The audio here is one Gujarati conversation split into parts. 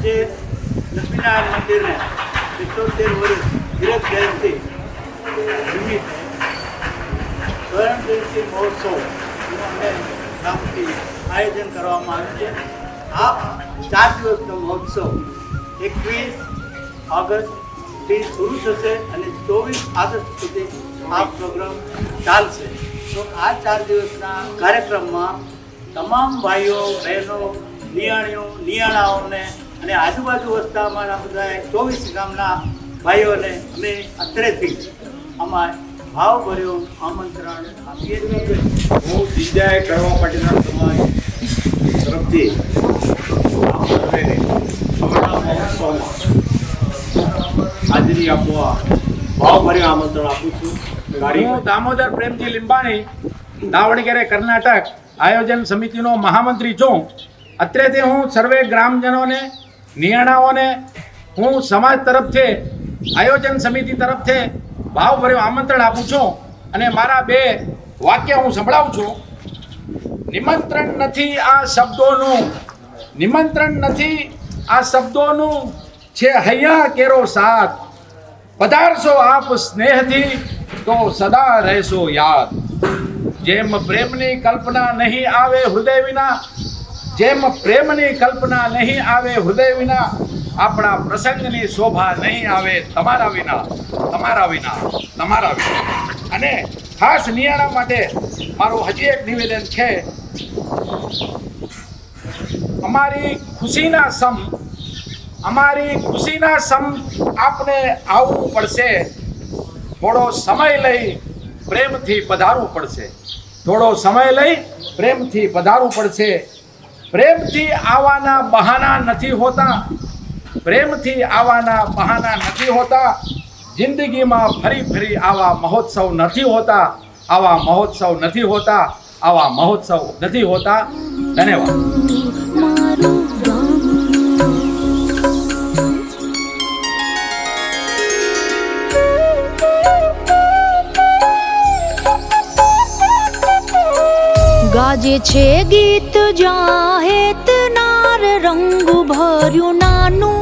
આજે લક્ષ્મીનારાયણ મંદિરને 75 વર્ષ હીરક જયંતિ નિમિત્તે સ્વર્ણ જયંતિ મહોત્સવ અમે ગામથી આયોજન કરવામાં આવ્યું છે. આ 4 દિવસનો મહોત્સવ 21 ઓગસ્ટથી શરૂ થશે અને 24 ઓગસ્ટ સુધી આ પ્રોગ્રામ ચાલશે. તો આ 4 દિવસના કાર્યક્રમમાં તમામ ભાઈઓ બહેનો નિયાણાઓને અને આજુબાજુ વસતા અમારા બધા 24 ગામના ભાઈઓને અમે અત્રેથી આમાં ભાવભર્યું આમંત્રણ આપીએ છીએ. હું જીજાએ કરવા પાટીદાર સમાજ તરફથી અમારા મહોત્સવમાં હાજરી આપવા ભાવભર્યું આમંત્રણ આપું છું. હું દામોદર પ્રેમજી લીંબાણી, દાવણગેરે, કર્ણાટક આયોજન સમિતિનો મહામંત્રી છું. અત્રેથી હું સર્વે ગ્રામજનોને, નિયાણાઓને હું સમાજ તરફથી, આયોજન સમિતિ તરફથી ભાવભર્યું આમંત્રણ આપું છું અને મારા 2 વાક્ય હું સંભળાવું છું. નિમંત્રણ નથી આ શબ્દોનું, નિમંત્રણ નથી આ શબ્દોનું, છે હૈયા કેરો સાથ. પધારશો આપ સ્નેહથી તો સદા રહેશો યાદ. જેમ પ્રેમની કલ્પના નહીં આવે હૃદય વિના, જેમ પ્રેમની કલ્પના નહીં આવે હૃદય વિના, આપણા પ્રસંગની શોભા નહીં આવે તમારા વિના, તમારા વિના, તમારા વિના. અને ખાસ નિયાણા માટે મારું હજી એક નિવેદન છે. અમારી ખુશીના સમ આપને આવવું પડશે. થોડો સમય લઈ પ્રેમથી પધારવું પડશે. થોડો સમય લઈ પ્રેમથી પધારવું પડશે. પ્રેમથી આવવાના બહાના નથી હોતા, પ્રેમથી આવવાના બહાના નથી હોતા. જિંદગીમાં ફરી આવા મહોત્સવ નથી હોતા, આવા મહોત્સવ નથી હોતા, આવા મહોત્સવ નથી હોતા. ધન્યવાદ. ગાજે છે ગીત જાહેત નાર, રંગ ભર્યું નાનું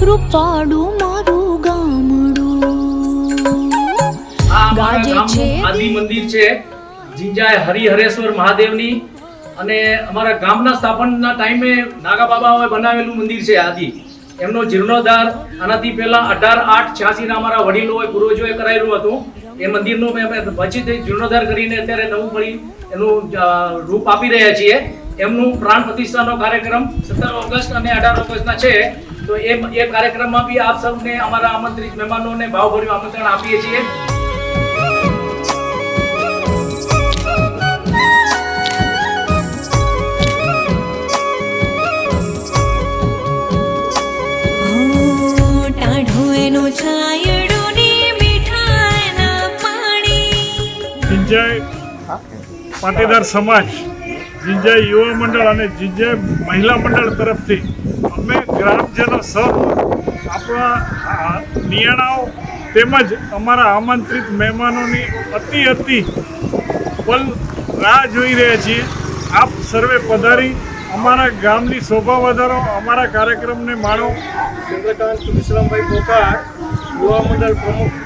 રૂપાડું મારું ગામડું. ગાજે છે આદિ મંદિર છે જીંજાય હરિહરેશ્વર મહાદેવની, અને અમારા ગામના સ્થાપનના ટાઈમે નાગા બાબાઓએ બનાવેલું મંદિર છે આદિ. એમનો જીર્ણોદ્ધાર આનાથી પહેલા 1886 ના અમારા વડીલોએ પૂર્વજોએ કરાયેલું હતું. એ મંદિરનો અમે પછીથી જીર્ણોદ્ધાર કરીને અત્યારે નવું ફરી એનું રૂપ આપી રહ્યા છીએ. એમનું પ્રાણ પ્રતિષ્ઠાનો કાર્યક્રમ 17 ઓગસ્ટ અને 18 ઓગસ્ટના છે. તો એ કાર્યક્રમમાં બી આપ સૌને, અમારા આમંત્રિત મહેમાનોને ભાવભર્યું આમંત્રણ આપીએ છીએ. જીંજાય પાટીદાર સમાજ, જીંજાય યુવા મંડળ અને જીંજાય મહિલા મંડળ તરફથી અમે ગ્રામજનો સહ આપણા નિયાણાઓ તેમજ અમારા આમંત્રિત મહેમાનોની અતિ પલ રાહ જોઈ રહ્યા છીએ. આપ સર્વે પધારી અમારા ગામની શોભા વધારો, અમારા કાર્યક્રમને માણો. ચંદ્રકાંત વિશ્રામભાઈ પોકાર, યુવા મંડળ પ્રમુખ.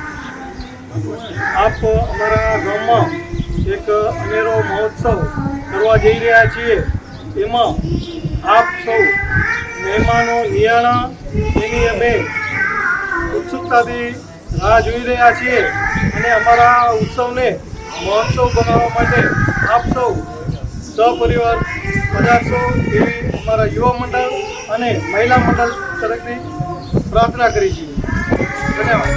આપ અમારા ગામમાં એક અનેરો મહોત્સવ કરવા જઈ રહ્યા છીએ. એમાં આપ સૌ મહેમાનો, નિયાણા, એની અમે ઉત્સુકતાથી રાહ જોઈ રહ્યા છીએ. અને અમારા ઉત્સવને મહોત્સવ બનાવવા માટે આપ સૌ સપરિવાર પધારશો એવી અમારા યુવા મંડળ અને મહિલા મંડળ તરફથી પ્રાર્થના કરી છીએ. ધન્યવાદ.